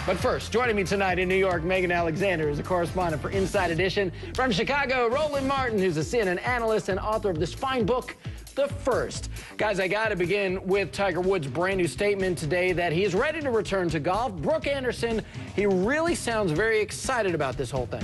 But first, joining me tonight in New York, Megan Alexander is a correspondent for Inside Edition. From Chicago, Roland Martin, who's a CNN analyst and author of this fine book, The First. Guys, I got to begin with Tiger Woods' brand new statement today that he is ready to return to golf. Brooke Anderson, he really sounds very excited about this whole thing.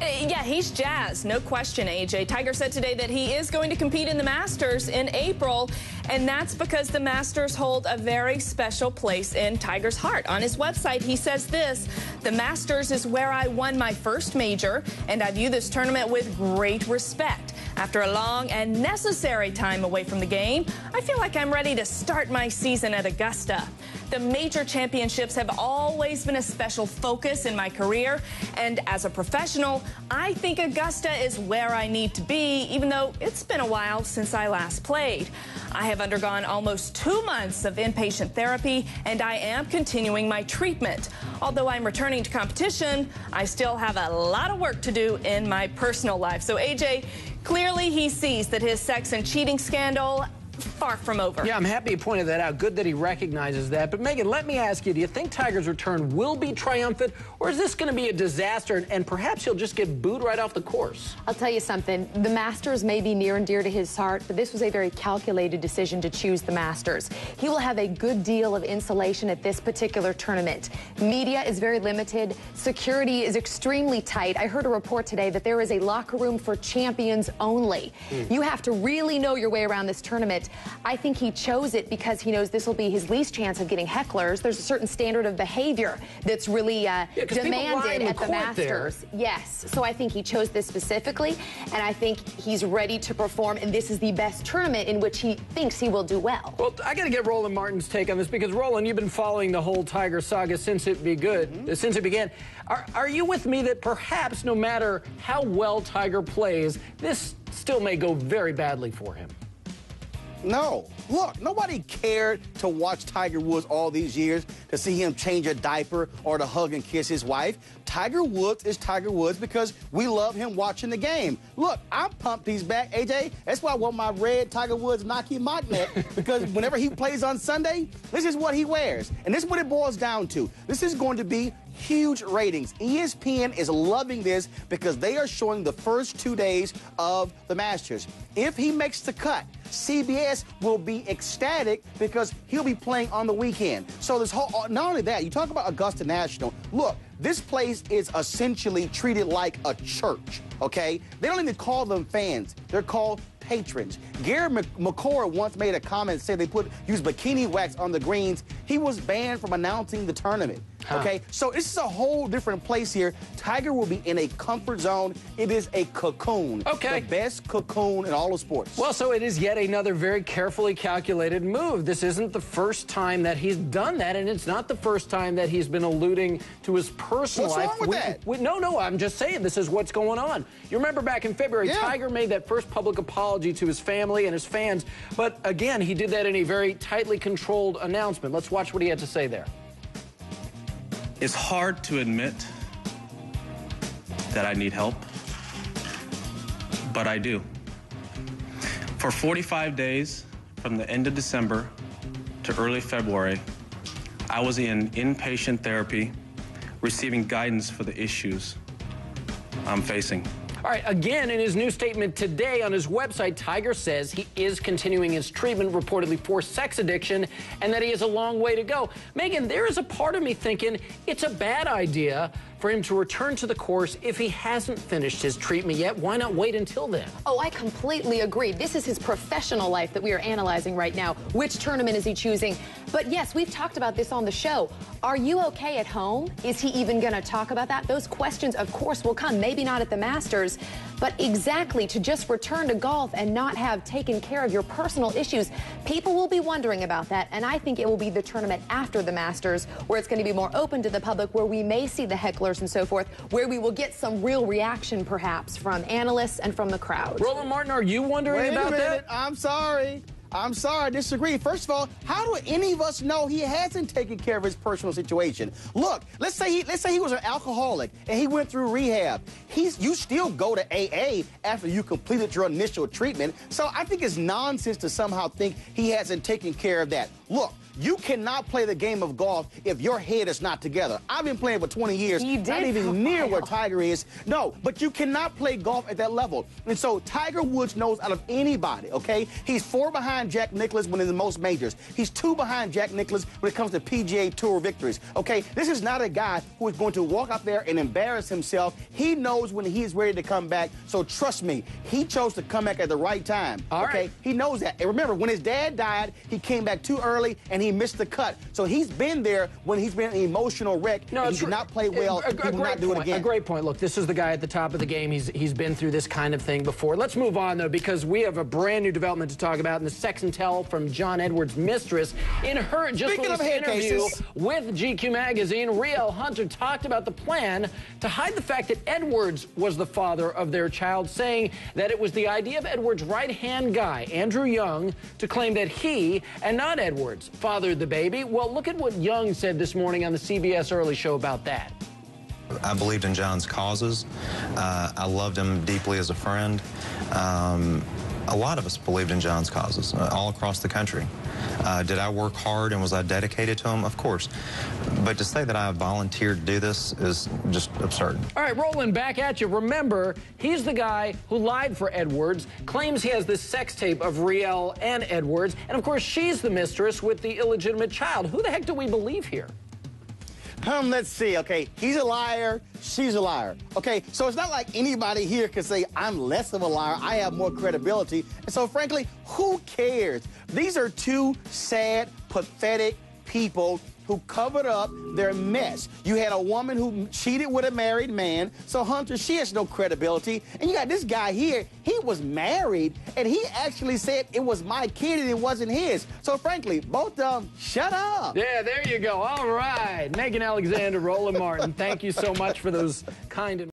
Yeah, he's jazzed, no question, AJ. Tiger said today that he is going to compete in the Masters in April, and that's because the Masters hold a very special place in Tiger's heart. On his website, he says this: "The Masters is where I won my first major, and I view this tournament with great respect. After a long and necessary time away from the game, I feel like I'm ready to start my season at Augusta. The major championships have always been a special focus in my career, and as a professional, I think Augusta is where I need to be, even though it's been a while since I last played. I have undergone almost 2 months of inpatient therapy, and I am continuing my treatment. Although I'm returning to competition, I still have a lot of work to do in my personal life." So, AJ, clearly he sees that his sex and cheating scandal far from over. Yeah, I'm happy you pointed that out. Good that he recognizes that. But Megan, let me ask you, do you think Tiger's return will be triumphant, or is this going to be a disaster and perhaps he'll just get booed right off the course? I'll tell you something. The Masters may be near and dear to his heart, but this was a very calculated decision to choose the Masters. He will have a good deal of insulation at this particular tournament. Media is very limited. Security is extremely tight. I heard a report today that there is a locker room for champions only. You have to really know your way around this tournament. I think he chose it because he knows this will be his least chance of getting hecklers. There's a certain standard of behavior that's really demanded at the Masters. Yes, so I think he chose this specifically, and I think he's ready to perform, and this is the best tournament in which he thinks he will do well. Well, I got to get Roland Martin's take on this because, Roland, you've been following the whole Tiger saga since it began. Are you with me that perhaps no matter how well Tiger plays, this still may go very badly for him? No. Look, nobody cared to watch Tiger Woods all these years to see him change a diaper or to hug and kiss his wife. Tiger Woods is Tiger Woods because we love him watching the game. Look, I'm pumped he's back, AJ. That's why I want my red Tiger Woods Nike mock net, because whenever he plays on Sunday, this is what he wears. And this is what it boils down to. This is going to be huge ratings. ESPN is loving this because they are showing the first 2 days of the Masters. If he makes the cut, CBS will be ecstatic because he'll be playing on the weekend. So this whole, not only that, you talk about Augusta National. Look, this place is essentially treated like a church, okay? They don't even call them fans. They're called patrons. Gary McCord once made a comment, said they used bikini wax on the greens. He was banned from announcing the tournament. Okay, so this is a whole different place here. Tiger will be in a comfort zone. It is a cocoon. Okay. The best cocoon in all of sports. Well, so it is yet another very carefully calculated move. This isn't the first time that he's done that, and it's not the first time that he's been alluding to his personal life. What's wrong with that? No, I'm just saying this is what's going on. You remember back in February, Tiger made that first public apology to his family and his fans, but again, he did that in a very tightly controlled announcement. Let's watch what he had to say there. It's hard to admit that I need help, but I do. For 45 days, from the end of December to early February, I was in inpatient therapy, receiving guidance for the issues I'm facing. All right, again, in his new statement today on his website, Tiger says he is continuing his treatment reportedly for sex addiction and that he has a long way to go. Megan, there is a part of me thinking it's a bad idea for him to return to the course if he hasn't finished his treatment yet. Why not wait until then? Oh, I completely agree. This is his professional life that we are analyzing right now. Which tournament is he choosing? But yes, we've talked about this on the show. Are you okay at home? Is he even going to talk about that? Those questions, of course, will come. Maybe not at the Masters, but exactly to just return to golf and not have taken care of your personal issues. People will be wondering about that, and I think it will be the tournament after the Masters where it's going to be more open to the public, where we may see the hecklers and so forth, where we will get some real reaction perhaps from analysts and from the crowd. Roland Martin, are you wondering about that? I'm sorry, I disagree. First of all, how do any of us know he hasn't taken care of his personal situation? Look, let's say he was an alcoholic and he went through rehab. You still go to AA after you completed your initial treatment. So I think it's nonsense to somehow think he hasn't taken care of that. Look, you cannot play the game of golf if your head is not together. I've been playing for 20 years, not even near where Tiger is. No, but you cannot play golf at that level. And so Tiger Woods knows out of anybody, okay? He's 4 behind Jack Nicklaus when in the most majors. He's 2 behind Jack Nicklaus when it comes to PGA Tour victories, okay? This is not a guy who is going to walk out there and embarrass himself. He knows when he is ready to come back. So trust me, he chose to come back at the right time, okay? He knows that. And remember, when his dad died, he came back too early and he missed the cut. So he's been there when he's been an emotional wreck. No, and he did not play well. He will not do it again. A great point. Look, this is the guy at the top of the game. He's been through this kind of thing before. Let's move on, though, because we have a brand new development to talk about in the sex and tell from John Edwards' mistress. In her just released interview with GQ magazine, Rielle Hunter talked about the plan to hide the fact that Edwards was the father of their child, saying that it was the idea of Edwards' right-hand guy, Andrew Young, to claim that he, and not Edwards, fathered the baby. Well, look at what Young said this morning on the CBS Early Show about that. I believed in John's causes. I loved him deeply as a friend. A lot of us believed in John's causes all across the country. Did I work hard and was I dedicated to him? Of course. But to say that I volunteered to do this is just absurd. All right, Roland, back at you. Remember, he's the guy who lied for Edwards, claims he has this sex tape of Rielle and Edwards, and of course she's the mistress with the illegitimate child. Who the heck do we believe here? Let's see, okay, he's a liar, she's a liar. Okay, so it's not like anybody here can say, I'm less of a liar, I have more credibility. And so frankly, who cares? These are 2 sad, pathetic people who covered up their mess. You had a woman who cheated with a married man, so Hunter, she has no credibility. And you got this guy here, he was married, and he actually said it was my kid and it wasn't his. So frankly, both of them, shut up. Yeah, there you go. All right. Megan Alexander, Roland Martin, thank you so much for those kind and